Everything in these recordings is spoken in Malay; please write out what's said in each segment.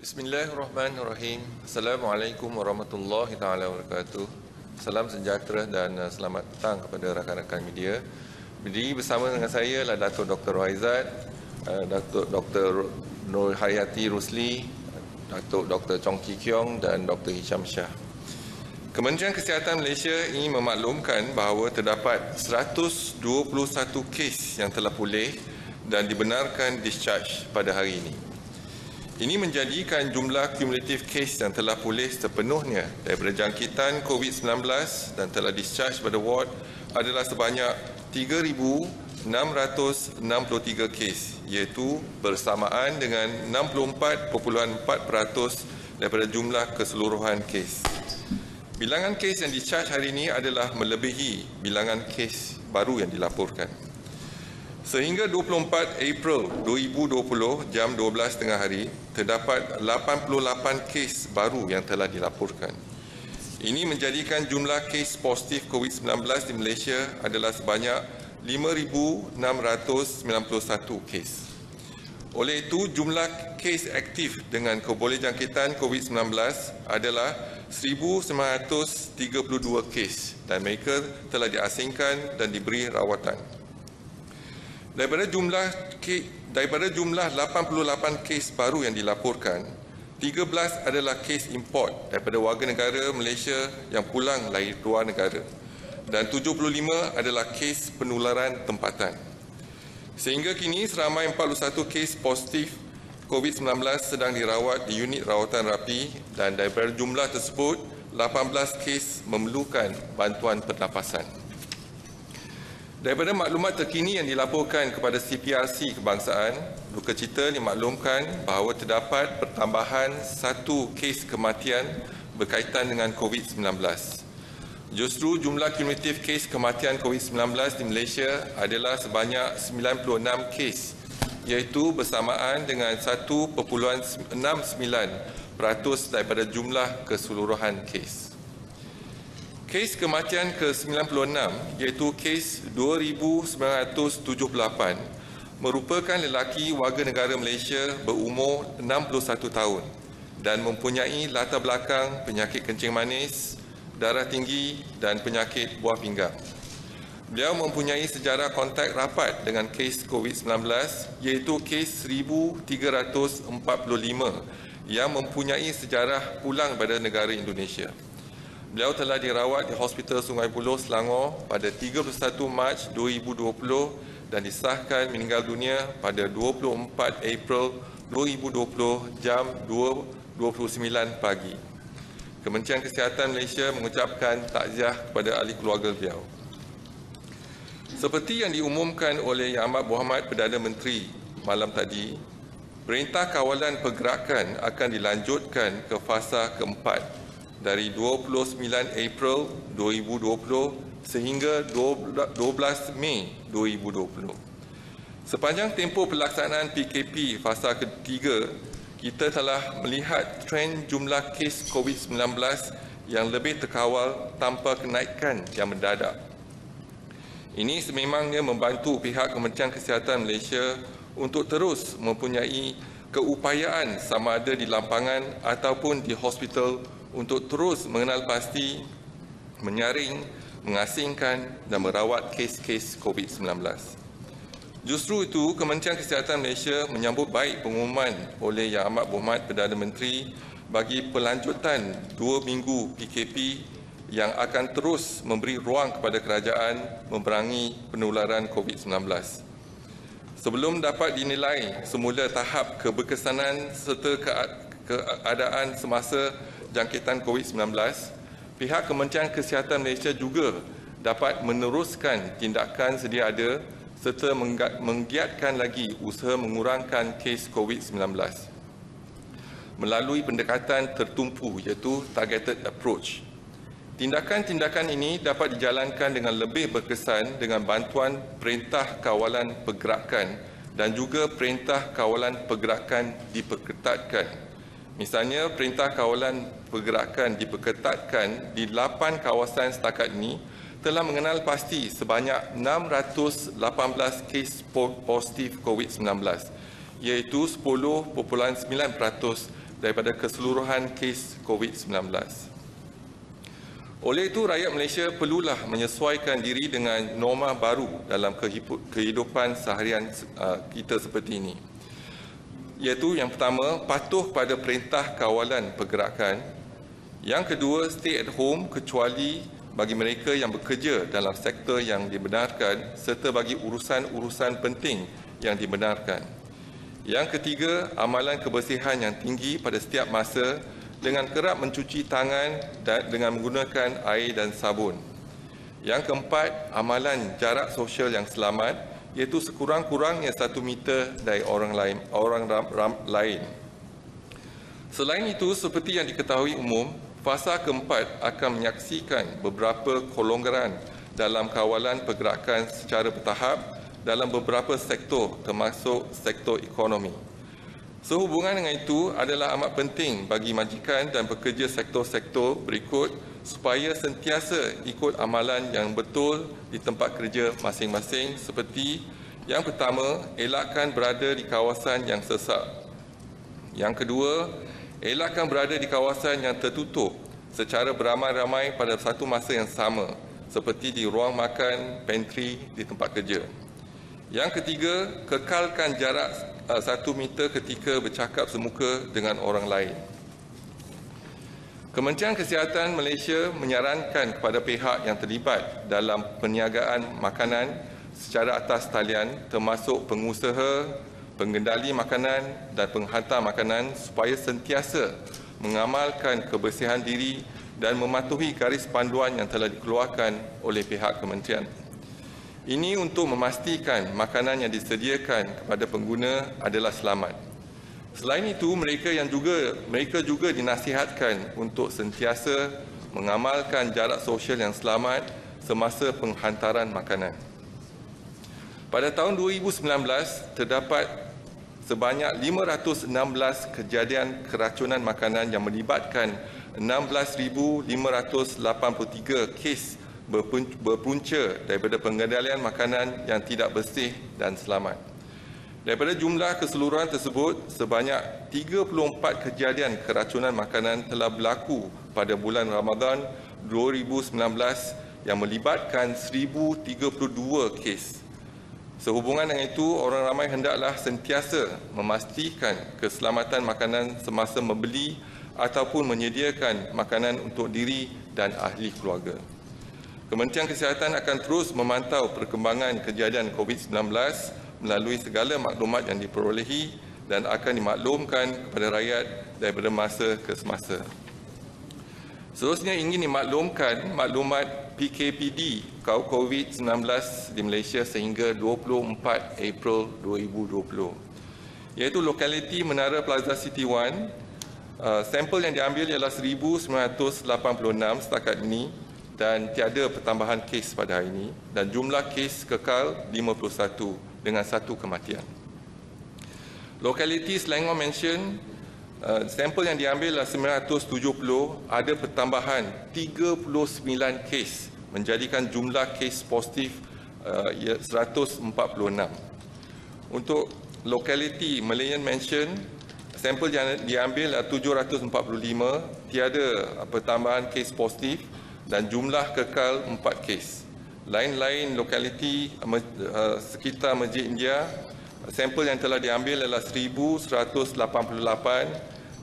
Bismillahirrahmanirrahim. Assalamualaikum warahmatullahi taala wabarakatuh. Salam sejahtera dan selamat petang kepada rakan-rakan media. Berdiri bersama dengan saya adalah Datuk Dr. Raizat, Datuk Dr. Nur Hayati Rusli, Datuk Dr. Chong Ki Kiong dan Dr. Hisham Shah. Kementerian Kesihatan Malaysia ingin memaklumkan bahawa terdapat 121 kes yang telah pulih dan dibenarkan discharge pada hari ini. Ini menjadikan jumlah kumulatif kes yang telah pulih sepenuhnya daripada jangkitan COVID-19 dan telah discharge pada ward adalah sebanyak 3,663 kes, iaitu bersamaan dengan 64.4% daripada jumlah keseluruhan kes. Bilangan kes yang discharge hari ini adalah melebihi bilangan kes baru yang dilaporkan. Sehingga 24 April 2020 jam 12 tengah hari, terdapat 88 kes baru yang telah dilaporkan. Ini menjadikan jumlah kes positif COVID-19 di Malaysia adalah sebanyak 5,691 kes. Oleh itu, jumlah kes aktif dengan kebolehjangkitan COVID-19 adalah 1,932 kes dan mereka telah diasingkan dan diberi rawatan. Daripada jumlah 88 kes baru yang dilaporkan, 13 adalah kes import daripada warga negara Malaysia yang pulang dari luar negara dan 75 adalah kes penularan tempatan. Sehingga kini seramai 41 kes positif COVID-19 sedang dirawat di unit rawatan rapi dan daripada jumlah tersebut, 18 kes memerlukan bantuan pernafasan. Daripada maklumat terkini yang dilaporkan kepada CPRC Kebangsaan, duka cita dimaklumkan bahawa terdapat pertambahan 1 kes kematian berkaitan dengan COVID-19. Justru jumlah kumulatif kes kematian COVID-19 di Malaysia adalah sebanyak 96 kes, iaitu bersamaan dengan 1.69% daripada jumlah keseluruhan kes. Kes kematian ke-96 iaitu kes 2,978 merupakan lelaki warga negara Malaysia berumur 61 tahun dan mempunyai latar belakang penyakit kencing manis, darah tinggi dan penyakit buah pinggang. Beliau mempunyai sejarah kontak rapat dengan kes COVID-19 iaitu kes 1,345 yang mempunyai sejarah pulang pada negara Indonesia. Beliau telah dirawat di Hospital Sungai Buloh, Selangor pada 31 Mac 2020 dan disahkan meninggal dunia pada 24 April 2020 jam 2.29 pagi. Kementerian Kesihatan Malaysia mengucapkan takziah kepada ahli keluarga beliau. Seperti yang diumumkan oleh Yang Amat Berhormat Perdana Menteri malam tadi, Perintah Kawalan Pergerakan akan dilanjutkan ke fasa keempat dari 29 April 2020 sehingga 12 Mei 2020. Sepanjang tempoh pelaksanaan PKP fasa ketiga, kita telah melihat trend jumlah kes COVID-19 yang lebih terkawal tanpa kenaikan yang mendadak. Ini sememangnya membantu pihak Kementerian Kesihatan Malaysia untuk terus mempunyai keupayaan sama ada di lampangan ataupun di hospital untuk terus mengenal pasti, menyaring, mengasingkan dan merawat kes-kes COVID-19. Justru itu, Kementerian Kesihatan Malaysia menyambut baik pengumuman oleh Yang Amat Berhormat Perdana Menteri bagi pelanjutan 2 minggu PKP yang akan terus memberi ruang kepada kerajaan memerangi penularan COVID-19. Sebelum dapat dinilai semula tahap keberkesanan serta keadaan semasa jangkitan COVID-19, pihak Kementerian Kesihatan Malaysia juga dapat meneruskan tindakan sedia ada serta menggiatkan lagi usaha mengurangkan kes COVID-19 melalui pendekatan tertumpu iaitu targeted approach. Tindakan-tindakan ini dapat dijalankan dengan lebih berkesan dengan bantuan Perintah Kawalan Pergerakan dan juga Perintah Kawalan Pergerakan diperketatkan. Misalnya, Perintah Kawalan Pergerakan diperketatkan di 8 kawasan setakat ini telah mengenal pasti sebanyak 618 kes positif COVID-19, iaitu 10.9% daripada keseluruhan kes COVID-19. Oleh itu, rakyat Malaysia perlulah menyesuaikan diri dengan norma baru dalam kehidupan seharian kita seperti ini. Iaitu yang pertama, patuh pada perintah kawalan pergerakan. Yang kedua, stay at home kecuali bagi mereka yang bekerja dalam sektor yang dibenarkan serta bagi urusan-urusan penting yang dibenarkan. Yang ketiga, amalan kebersihan yang tinggi pada setiap masa dengan kerap mencuci tangan dan dengan menggunakan air dan sabun. Yang keempat, amalan jarak sosial yang selamat, iaitu sekurang-kurangnya 1 meter dari orang lain. Selain itu, seperti yang diketahui umum, fasa keempat akan menyaksikan beberapa kelonggaran dalam kawalan pergerakan secara bertahap dalam beberapa sektor termasuk sektor ekonomi. Sehubungan dengan itu adalah amat penting bagi majikan dan pekerja sektor-sektor berikut supaya sentiasa ikut amalan yang betul di tempat kerja masing-masing seperti yang pertama, elakkan berada di kawasan yang sesak. Yang kedua, elakkan berada di kawasan yang tertutup secara beramai-ramai pada satu masa yang sama seperti di ruang makan, pantry di tempat kerja. Yang ketiga, kekalkan jarak 1 meter ketika bercakap semuka dengan orang lain. Kementerian Kesihatan Malaysia menyarankan kepada pihak yang terlibat dalam perniagaan makanan secara atas talian termasuk pengusaha, pengendali makanan dan penghantar makanan supaya sentiasa mengamalkan kebersihan diri dan mematuhi garis panduan yang telah dikeluarkan oleh pihak kementerian. Ini untuk memastikan makanan yang disediakan kepada pengguna adalah selamat. Selain itu, mereka juga dinasihatkan untuk sentiasa mengamalkan jarak sosial yang selamat semasa penghantaran makanan. Pada tahun 2019, terdapat sebanyak 516 kejadian keracunan makanan yang melibatkan 16,583 kes berpunca daripada pengendalian makanan yang tidak bersih dan selamat. Daripada jumlah keseluruhan tersebut, sebanyak 34 kejadian keracunan makanan telah berlaku pada bulan Ramadan 2019 yang melibatkan 1,032 kes. Sehubungan dengan itu, orang ramai hendaklah sentiasa memastikan keselamatan makanan semasa membeli ataupun menyediakan makanan untuk diri dan ahli keluarga. Kementerian Kesihatan akan terus memantau perkembangan kejadian COVID-19 melalui segala maklumat yang diperolehi dan akan dimaklumkan kepada rakyat daripada masa ke semasa. Seterusnya ingin dimaklumkan maklumat PKPD COVID-19 di Malaysia sehingga 24 April 2020, iaitu lokaliti Menara Plaza City 1. Sampel yang diambil ialah 1,986 setakat ini dan tiada pertambahan kes pada hari ini dan jumlah kes kekal 51 dengan 1 kematian. Lokaliti Selangor Mansion, sampel yang diambil adalah 970, ada pertambahan 39 kes menjadikan jumlah kes positif 146. Untuk lokaliti Malayan Mansion, sampel yang diambil adalah 745, tiada pertambahan kes positif dan jumlah kekal 4 kes. Lain-lain lokaliti sekitar Masjid India, sampel yang telah diambil adalah 1,188,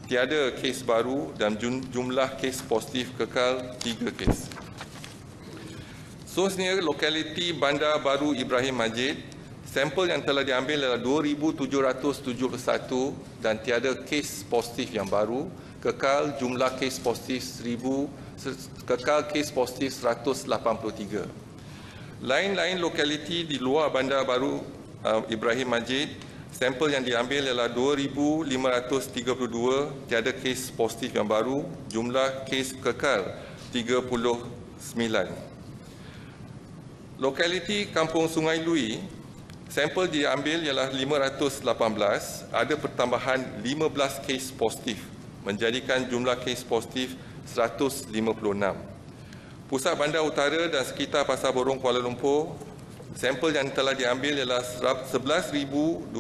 tiada kes baru dan jumlah kes positif kekal 3 kes. Seterusnya, lokaliti Bandar Baru Ibrahim Majid, sampel yang telah diambil adalah 2,771 dan tiada kes positif yang baru, kekal jumlah kes positif 183. Lain-lain lokaliti di luar Bandar Baru Ibrahim Majid, sampel yang diambil ialah 2,532, tiada kes positif yang baru, jumlah kes kekal 39. Lokaliti Kampung Sungai Lui, sampel diambil ialah 518, ada pertambahan 15 kes positif, menjadikan jumlah kes positif 156. Pusat Bandar Utara dan sekitar Pasar Borong Kuala Lumpur, sampel yang telah diambil ialah 11,246,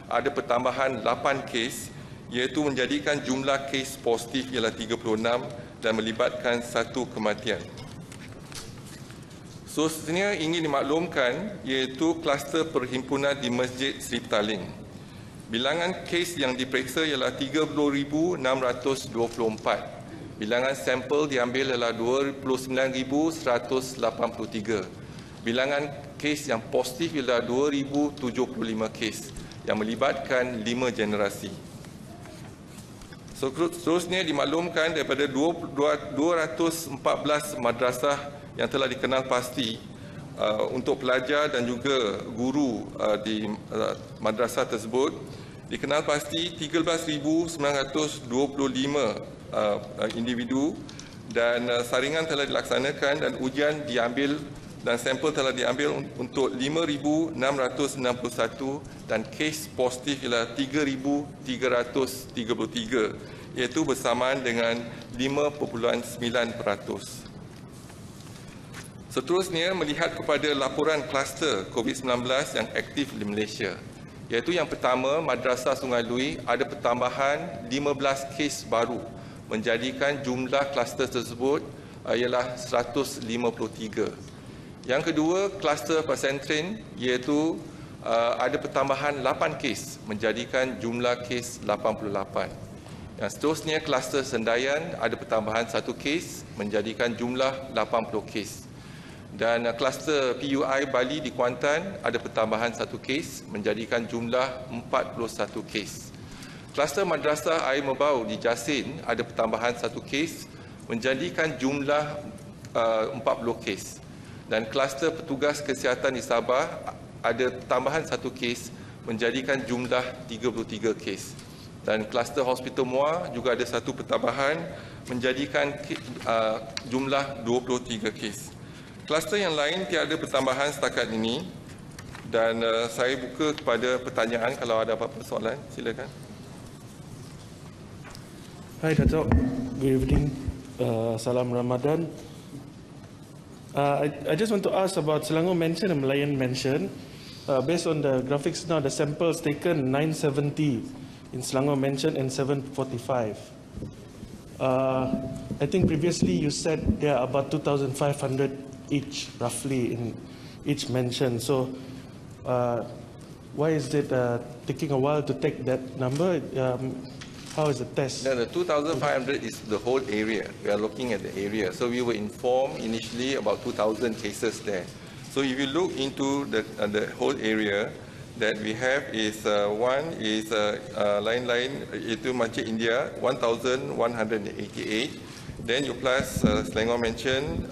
ada pertambahan 8 kes iaitu menjadikan jumlah kes positif ialah 36 dan melibatkan 1 kematian. Seterusnya ingin dimaklumkan iaitu kluster perhimpunan di Masjid Sri Petaling. Bilangan kes yang diperiksa ialah 30,624. Bilangan sampel diambil adalah 29,183. Bilangan kes yang positif ialah 2,075 kes yang melibatkan 5 generasi. Seterusnya dimaklumkan daripada 214 madrasah yang telah dikenal pasti untuk pelajar dan juga guru di madrasah tersebut, dikenal pasti 13,925 individu dan saringan telah dilaksanakan dan ujian diambil dan sampel telah diambil untuk 5,661 dan kes positif ialah 3,333 iaitu bersamaan dengan 5.9%. Seterusnya melihat kepada laporan kluster COVID-19 yang aktif di Malaysia, iaitu yang pertama Madrasah Sungai Lui ada pertambahan 15 kes baru menjadikan jumlah kluster tersebut ialah 153. Yang kedua, kluster pesantren iaitu ada pertambahan 8 kes menjadikan jumlah kes 88. Yang seterusnya, kluster Sendayan ada pertambahan 1 kes menjadikan jumlah 80 kes. Dan kluster PUI Bali di Kuantan ada pertambahan 1 kes menjadikan jumlah 41 kes. Kluster Madrasah Air Membau di Jasin ada pertambahan 1 kes menjadikan jumlah 40 kes. Dan kluster petugas kesihatan di Sabah ada tambahan 1 kes menjadikan jumlah 33 kes. Dan kluster Hospital Muar juga ada 1 pertambahan menjadikan jumlah 23 kes. Kluster yang lain tiada pertambahan setakat ini dan saya buka kepada pertanyaan kalau ada apa-apa soalan, silakan. Hi Datuk, good evening. Salam Ramadan. I just want to ask about Selangor Mansion and Malayan Mansion. Based on the graphics now, the samples taken 970 in Selangor Mansion and 745. I think previously you said there are about 2,500 each, roughly, in each mansion. So why is it taking a while to take that number? How is the test? No, the 2,500 is the whole area. We are looking at the area. So we were informed initially about 2,000 cases there. So if you look into the whole area that we have is one is lain-lain itu Masjid India 1,188. Then you plus Selangor Mansion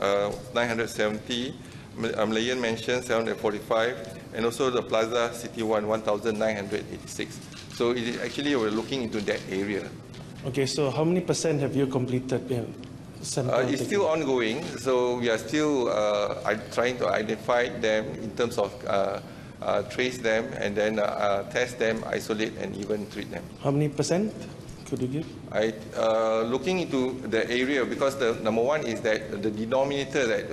970, Malayan Mansion 745, and also the Plaza City 1,986. So it is actually we're looking into that area. Okay, so how many % have you completed? It's still ongoing, so we are still trying to identify them in terms of trace them and then test them, isolate and even treat them. How many % could you give? Looking into the area, because the number one is that the denominator that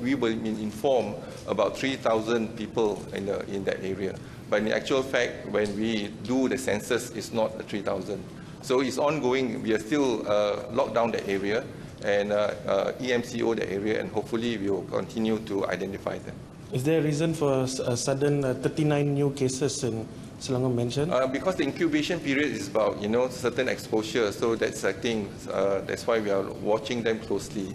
we were informed about 3,000 people in that area. But in actual fact, when we do the census, it's not 3,000. So it's ongoing. We are still locked down the area and EMCO the area, and hopefully we will continue to identify them. Is there a reason for a sudden 39 new cases in Selangor Mansion? Because the incubation period is about certain exposure. So that's I think that's why we are watching them closely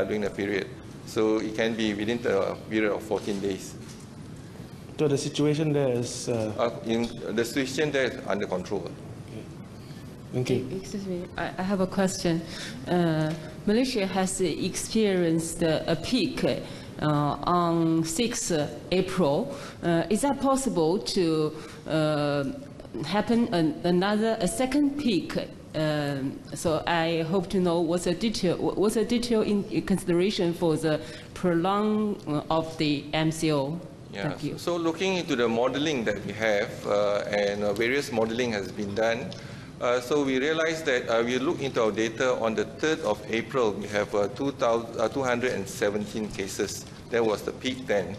during the period. So it can be within the period of 14 days. So the situation there is... the situation there is under control. Okay. Thank you. Excuse me, I have a question. Malaysia has experienced a peak on 6 April. Is that possible to happen a second peak? So I hope to know what's the detail in consideration for the prolong of the MCO. Yeah. Thank you. So looking into the modeling that we have and various modeling has been done, so we realized that we look into our data on the 3rd of April, we have 217 cases. That was the peak then.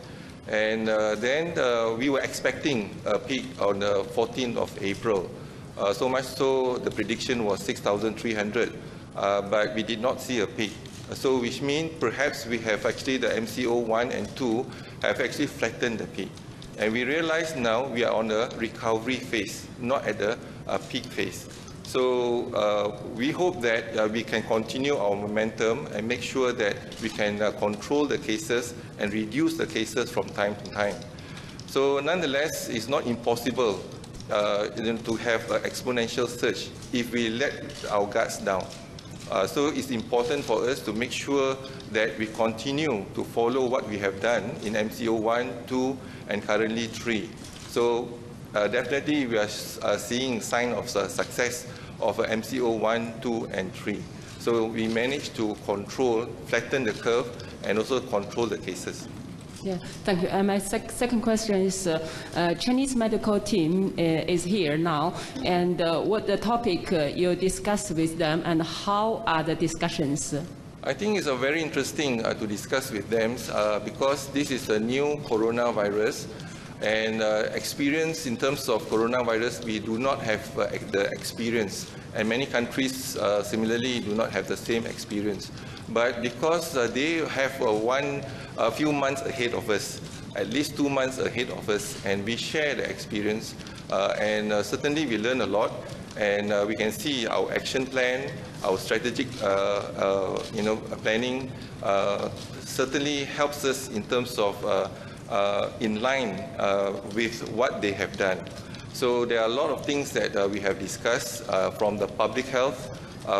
And then we were expecting a peak on the 14th of April. So much so the prediction was 6,300, but we did not see a peak. So which means perhaps we have actually the MCO 1 and 2 have actually flattened the peak. And we realize now we are on a recovery phase, not at a peak phase. So we hope that we can continue our momentum and make sure that we can control the cases and reduce the cases from time to time. So nonetheless, it's not impossible to have an exponential surge if we let our guards down. So it's important for us to make sure that we continue to follow what we have done in MCO 1, 2, and currently 3. So definitely we are seeing signs of success of MCO 1, 2, and 3. So we managed to control, flatten the curve, and also control the cases. Yeah, thank you. My second question is, Chinese medical team is here now, and what the topic you discussed with them, and how are the discussions? I think it's very interesting to discuss with them because this is a new coronavirus, and experience in terms of coronavirus, we do not have the experience, and many countries similarly do not have the same experience. But because they have a few months ahead of us, at least 2 months ahead of us, and we share the experience, and certainly we learn a lot, and we can see our action plan, our strategic planning certainly helps us in terms of in line with what they have done. So there are a lot of things that we have discussed from the public health,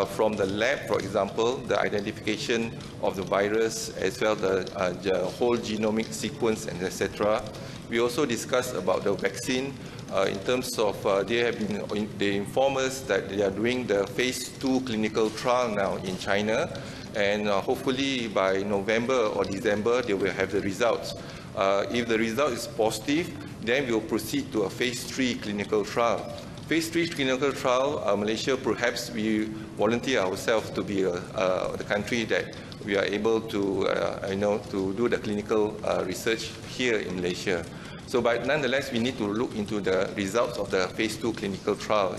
from the lab, for example, the identification of the virus, as well as the whole genomic sequence, and etc. We also discussed about the vaccine in terms of they inform us that they are doing the phase 2 clinical trial now in China, and hopefully by November or December they will have the results. If the result is positive, then we will proceed to a phase 3 clinical trial. Phase 3 clinical trial, Malaysia, perhaps we volunteer ourselves to be the country that we are able to, to do the clinical research here in Malaysia. So, but nonetheless, we need to look into the results of the phase 2 clinical trial,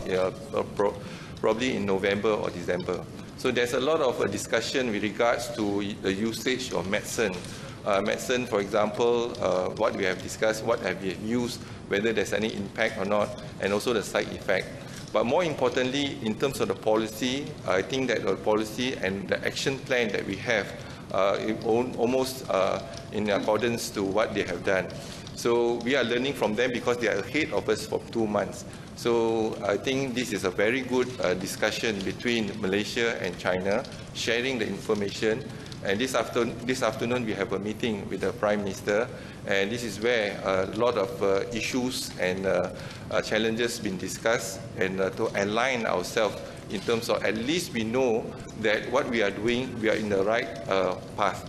probably in November or December. So there's a lot of discussion with regards to the usage of medicine. Medicine, for example, what we have discussed, what have we used, whether there's any impact or not, and also the side effect. But more importantly, in terms of the policy, I think that the policy and the action plan that we have almost in accordance to what they have done. So we are learning from them because they are ahead of us for 2 months. So I think this is a very good discussion between Malaysia and China, sharing the information. And this afternoon, we have a meeting with the Prime Minister, and this is where a lot of issues and challenges been discussed, and to align ourselves in terms of at least we know that what we are doing, we are in the right path.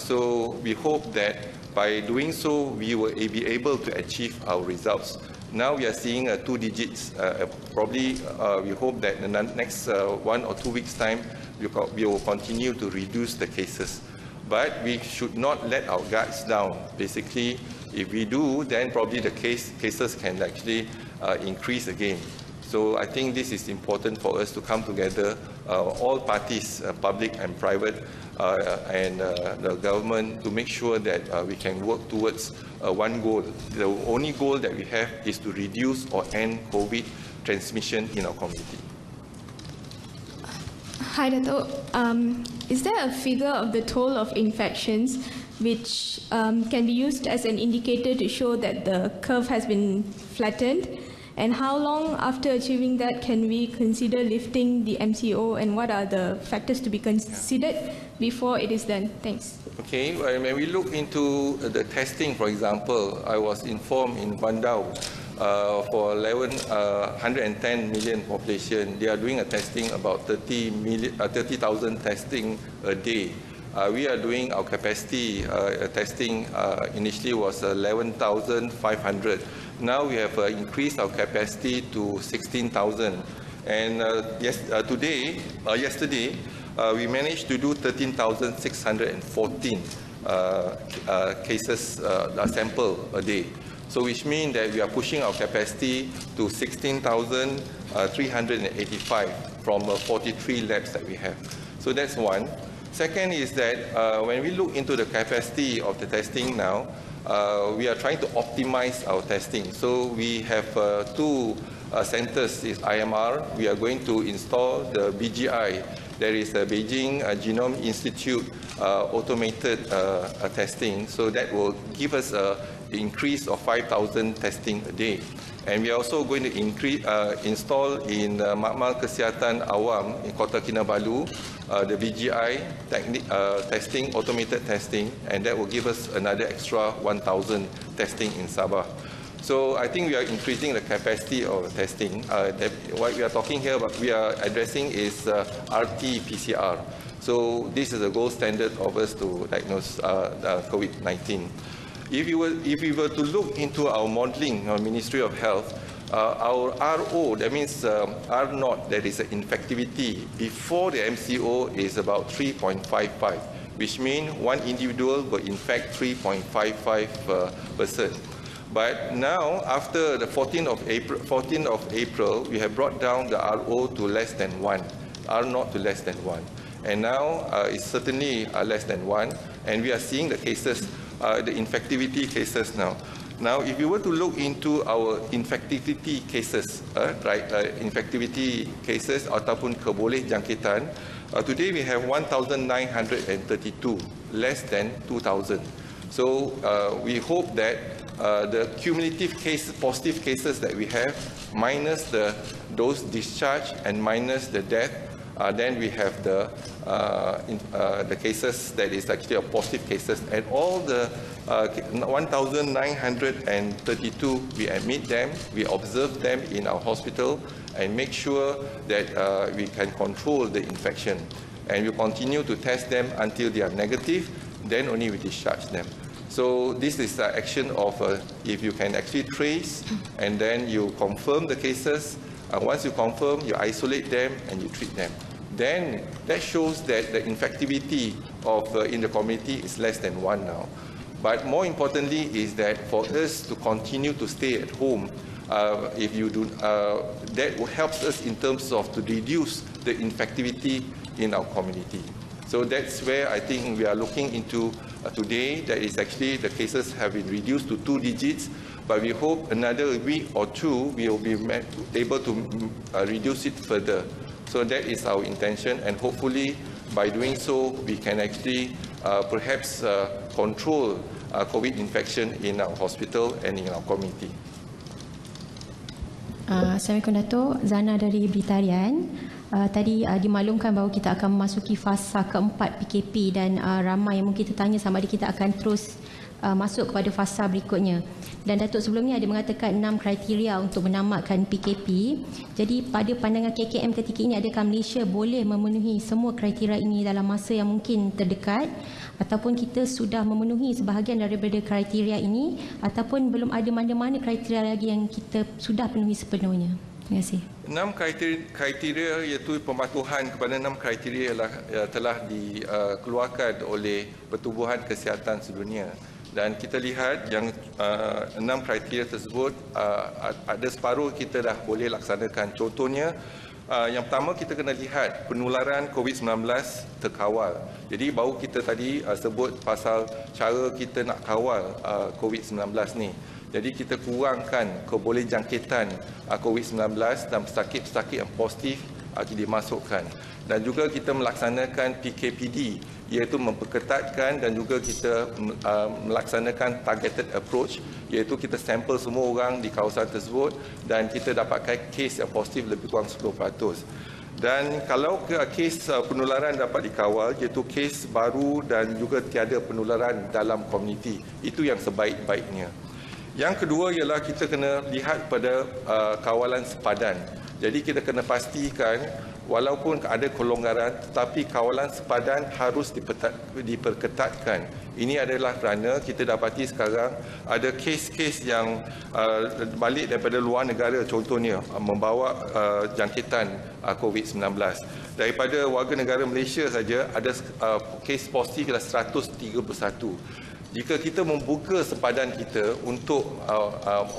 So we hope that by doing so, we will be able to achieve our results. Now we are seeing 2 digits. Probably we hope that in the next 1 or 2 weeks' time, we will continue to reduce the cases. But we should not let our guards down. Basically, if we do, then probably the cases can actually increase again. So I think this is important for us to come together, all parties, public and private, and the government, to make sure that we can work towards one goal. The only goal that we have is to reduce or end COVID transmission in our community. Hi, Dato'. Is there a figure of the toll of infections which can be used as an indicator to show that the curve has been flattened? And how long after achieving that can we consider lifting the MCO, and what are the factors to be considered before it is done? Thanks. Okay, when we look into the testing, for example, I was informed in Bandau for 110 million population, they are doing a testing about 30,000 testing a day. We are doing our capacity testing initially was 11,500. Now we have increased our capacity to 16,000. And yesterday, we managed to do 13,614 cases, sample a day. So which means that we are pushing our capacity to 16,000 385 from 43 labs that we have. So that's one. Second is that when we look into the capacity of the testing now, we are trying to optimize our testing. So we have two centers, is IMR. We are going to install the BGI. There is a Beijing Genome Institute automated testing. So that will give us an increase of 5,000 testing a day. And we are also going to install in Makmal Kesihatan Awam in Kota Kinabalu the BGI testing, automated testing, and that will give us another extra 1,000 testing in Sabah. So I think we are increasing the capacity of testing. What we are talking here about, we are addressing is RT-PCR. So this is a gold standard of us to diagnose COVID-19. If we were to look into our modeling, our Ministry of Health, our RO, that means R0, that is infectivity, before the MCO is about 3.55, which means one individual will infect 3.55%. But now, after the 14th of April, we have brought down the RO to less than 1, R0 to less than 1. And now it's certainly less than 1, and we are seeing the cases, the infectivity cases now. Now, if you were to look into our infectivity cases, infectivity cases ataupun keboleh jangkitan, today we have 1,932, less than 2,000. So we hope that the cumulative positive cases that we have, minus those discharged and minus the death, then we have the cases that is actually a positive cases, and all the 1,932, we admit them, we observe them in our hospital, and make sure that we can control the infection. And we continue to test them until they are negative, then only we discharge them. So this is the action of if you can actually trace, and then you confirm the cases. Once you confirm, you isolate them and you treat them. Then that shows that the infectivity of in the community is less than 1 now. But more importantly is that for us to continue to stay at home, if you do, that helps us in terms of to reduce the infectivity in our community. So that's where I think we are looking into today. That is actually the cases have been reduced to 2 digits, but we hope another week or 2 we will be able to reduce it further. So that is our intention, and hopefully by doing so we can actually perhaps control COVID infection in our hospital and in our community. Assalamualaikum Dato', Zana dari Berita Harian. Tadi dimaklumkan bahawa kita akan memasuki fasa keempat PKP dan ramai yang mungkin tertanya sama ada kita akan terus masuk kepada fasa berikutnya. Dan Datuk sebelumnya ada mengatakan 6 kriteria untuk menamatkan PKP. Jadi pada pandangan KKM ketika ini, adakah Malaysia boleh memenuhi semua kriteria ini dalam masa yang mungkin terdekat, ataupun kita sudah memenuhi sebahagian daripada kriteria ini, ataupun belum ada mana-mana kriteria lagi yang kita sudah penuhi sepenuhnya? Terima kasih. 6 kriteria iaitu pematuhan kepada 6 kriteria telah dikeluarkan oleh Pertubuhan Kesihatan Sedunia. Dan kita lihat yang 6 kriteria tersebut, ada separuh kita dah boleh laksanakan. Contohnya, yang pertama kita kena lihat penularan COVID-19 terkawal. Jadi baru kita tadi sebut pasal cara kita nak kawal COVID-19 ni. Jadi kita kurangkan keboleh jangkitan COVID-19 dan pesakit-pesakit yang positif dimasukkan. Dan juga kita melaksanakan PKPD, iaitu memperketatkan, dan juga kita melaksanakan targeted approach, iaitu kita sampel semua orang di kawasan tersebut dan kita dapatkan kes yang positif lebih kurang 10%. Dan kalau kes penularan dapat dikawal, iaitu kes baru dan juga tiada penularan dalam komuniti, itu yang sebaik-baiknya. Yang kedua ialah kita kena lihat pada kawalan sepadan. Jadi kita kena pastikan walaupun ada kelonggaran, tetapi kawalan sepadan harus diperketatkan. Ini adalah kerana kita dapati sekarang ada kes-kes yang balik daripada luar negara, contohnya membawa jangkitan COVID-19. Daripada warga negara Malaysia saja ada kes positif ialah 131. Jika kita membuka sempadan kita untuk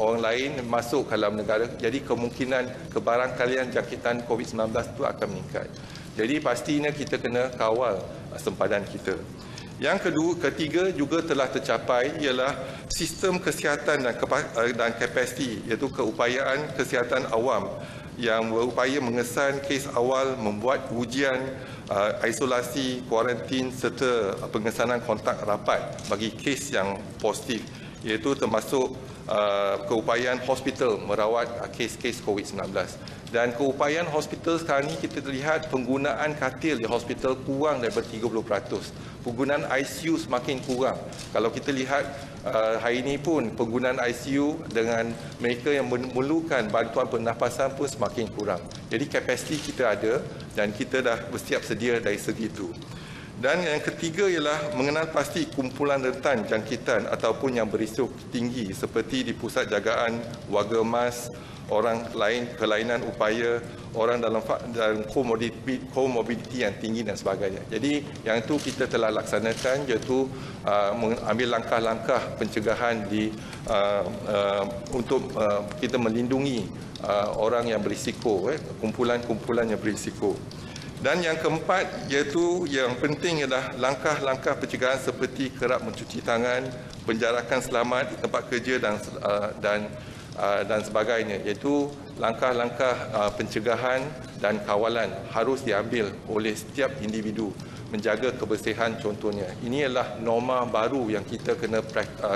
orang lain masuk ke dalam negara, jadi kemungkinan kebarangkalian jangkitan COVID-19 itu akan meningkat. Jadi pastinya kita kena kawal sempadan kita. Yang ketiga juga telah tercapai ialah sistem kesihatan dan kapasiti, iaitu keupayaan kesihatan awam yang berupaya mengesan kes awal, membuat ujian, isolasi, kuarantin serta pengesanan kontak rapat bagi kes yang positif, iaitu termasuk keupayaan hospital merawat kes-kes COVID-19. Dan keupayaan hospital sekarang ini kita lihat penggunaan katil di hospital kurang daripada 30%. Penggunaan ICU semakin kurang. Kalau kita lihat hari ini pun penggunaan ICU dengan mereka yang memerlukan bantuan pernafasan pun semakin kurang. Jadi kapasiti kita ada dan kita dah bersiap sedia dari segi itu. Dan yang ketiga ialah mengenal pasti kumpulan rentan jangkitan ataupun yang berisiko tinggi seperti di pusat jagaan, warga emas, orang lain kelainan upaya, orang dalam komorbiditi yang tinggi dan sebagainya. Jadi yang itu kita telah laksanakan, iaitu mengambil langkah-langkah pencegahan untuk kita melindungi orang yang berisiko, kumpulan-kumpulan yang berisiko. Dan yang keempat, iaitu yang penting adalah langkah-langkah pencegahan seperti kerap mencuci tangan, penjarakan selamat di tempat kerja dan sebagainya, iaitu langkah-langkah pencegahan dan kawalan harus diambil oleh setiap individu, menjaga kebersihan contohnya. Ini adalah norma baru yang kita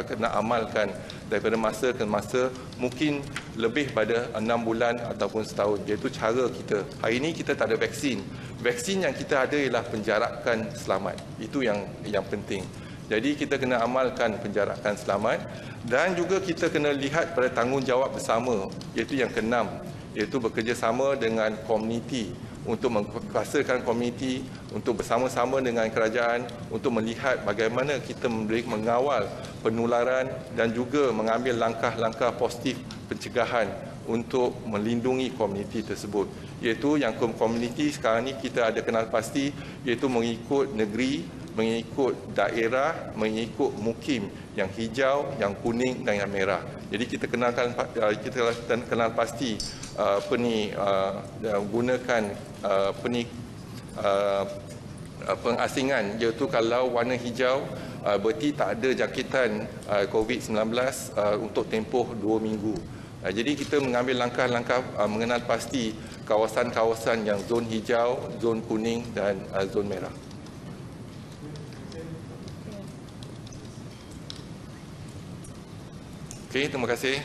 kena amalkan daripada masa ke masa, mungkin lebih pada 6 bulan ataupun setahun, iaitu cara kita. Hari ini kita tak ada vaksin. Vaksin yang kita ada ialah penjarakan selamat. Itu yang penting. Jadi kita kena amalkan penjarakan selamat dan juga kita kena lihat pada tanggungjawab bersama, iaitu yang keenam, iaitu bekerjasama dengan komuniti untuk mengkuasakan komuniti, untuk bersama-sama dengan kerajaan untuk melihat bagaimana kita mengawal penularan dan juga mengambil langkah-langkah positif pencegahan untuk melindungi komuniti tersebut. Iaitu yang komuniti sekarang ni kita ada kenal pasti, iaitu mengikut negeri, mengikut daerah, mengikut mukim yang hijau, yang kuning dan yang merah. Jadi kita kenal pasti gunakan pengasingan, iaitu kalau warna hijau berarti tak ada jangkitan COVID-19 untuk tempoh 2 minggu. Jadi kita mengambil langkah-langkah mengenal pasti kawasan-kawasan yang zon hijau, zon kuning dan zon merah. Okey, terima kasih.